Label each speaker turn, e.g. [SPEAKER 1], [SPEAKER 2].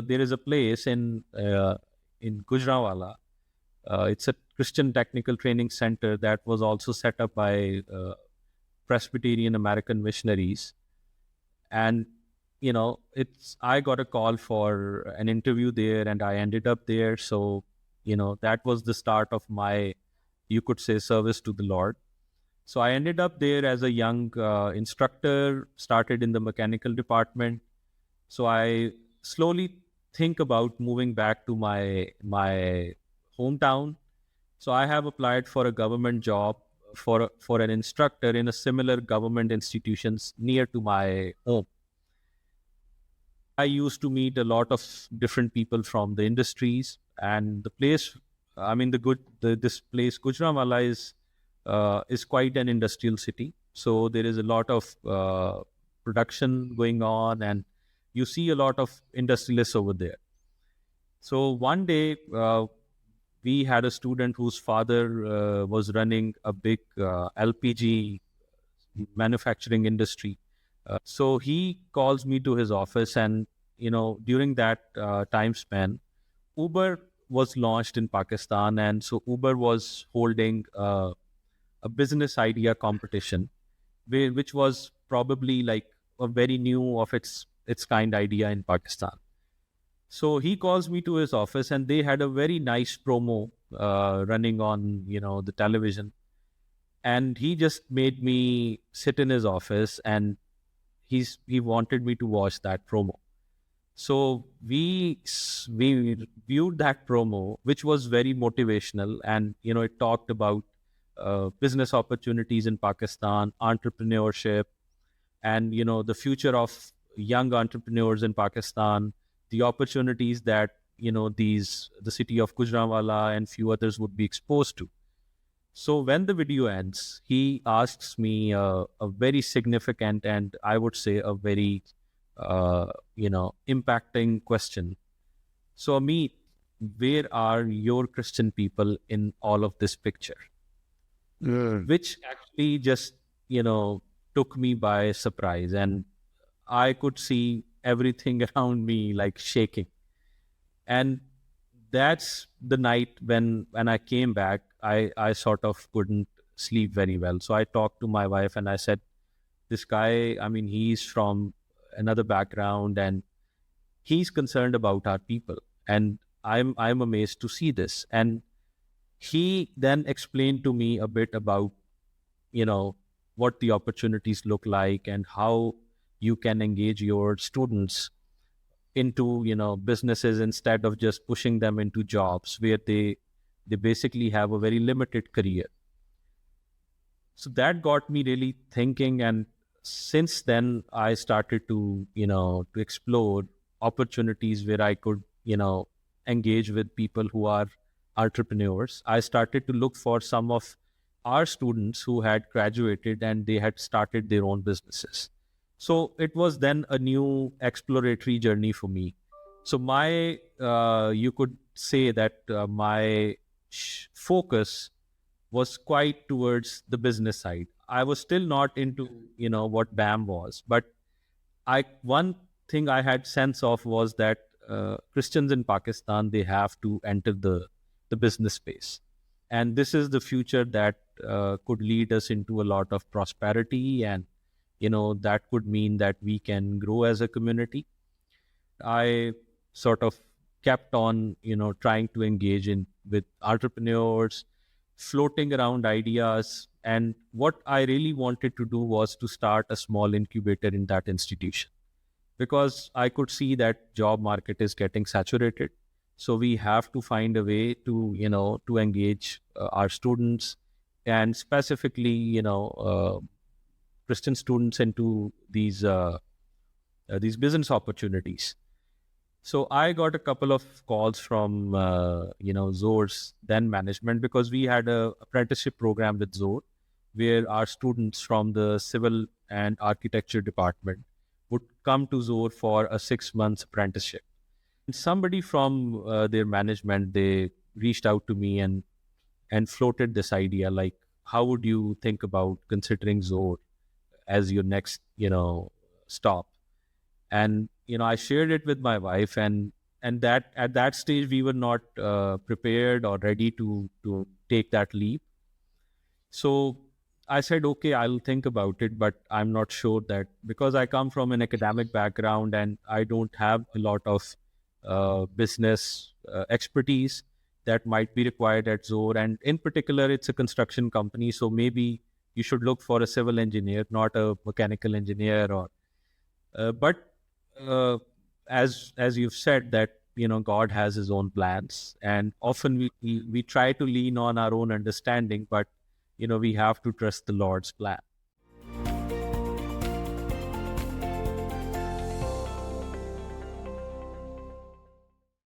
[SPEAKER 1] There is a place in Gujranwala. It's a Christian technical training center that was also set up by Presbyterian American missionaries. And it's I got a call for an interview there, and I ended up there. So that was the start of my, you could say, service to the Lord. So I ended up there as a young instructor, started in the mechanical department. So I slowly think about moving back to my hometown. So I have applied for a government job for an instructor in a similar government institutions near to my home. I used to meet a lot of different people from the industries, and the place, I mean, this place, Gujranwala, is quite an industrial city. So there is a lot of production going on, and you see a lot of industrialists over there. So one day, we had a student whose father was running a big LPG manufacturing industry. So he calls me to his office, and during that time span, Uber was launched in Pakistan, and so Uber was holding a business idea competition, which was probably like a very new of its kind idea in Pakistan. So he calls me to his office, and they had a very nice promo running on the television, and he just made me sit in his office, and he wanted me to watch that promo. So we viewed that promo, which was very motivational, and it talked about business opportunities in Pakistan, entrepreneurship, and the future of young entrepreneurs in Pakistan, the opportunities that the city of Gujranwala and few others would be exposed to. So when the video ends, he asks me a very significant, and I would say a very impacting question. So Amit, where are your Christian people in all of this picture?
[SPEAKER 2] Mm.
[SPEAKER 1] Which actually just took me by surprise, and I could see everything around me like shaking. And that's the night when I came back, I sort of couldn't sleep very well. So I talked to my wife, and I said, this guy, I mean, he's from another background, and he's concerned about our people, and I'm amazed to see this. And he then explained to me a bit about you know what the opportunities look like, and how you can engage your students into businesses, instead of just pushing them into jobs where they basically have a very limited career. So that got me really thinking, and since then I started to explore opportunities where I could engage with people who are entrepreneurs. I started to look for some of our students who had graduated and they had started their own businesses. So it was then a new exploratory journey for me. So my you could say that my focus was quite towards the business side. I was still not into what BAM was, but I one thing I had sense of was that Christians in Pakistan, they have to enter the business space, and this is the future that could lead us into a lot of prosperity, and that could mean that we can grow as a community. I sort of kept on, trying to engage in with entrepreneurs, floating around ideas. And what I really wanted to do was to start a small incubator in that institution, because I could see that job market is getting saturated. So we have to find a way to, to engage our students, and specifically, Christian students into these business opportunities. So I got a couple of calls from Zore's then management, because we had a apprenticeship program with Zore, where our students from the civil and architecture department would come to Zore for a 6 months apprenticeship. And somebody from their management, they reached out to me and floated this idea, like, how would you think about considering Zore as your next stop? And I shared it with my wife, and and that at that stage we were not prepared or ready to take that leap. So I said, okay, I'll think about it, but I'm not sure that, because I come from an academic background and I don't have a lot of business expertise that might be required at Zohr. And in particular, it's a construction company. So maybe you should look for a civil engineer, not a mechanical engineer. But uh, as you've said, that God has His own plans, and often we try to lean on our own understanding, but we have to trust the Lord's plan.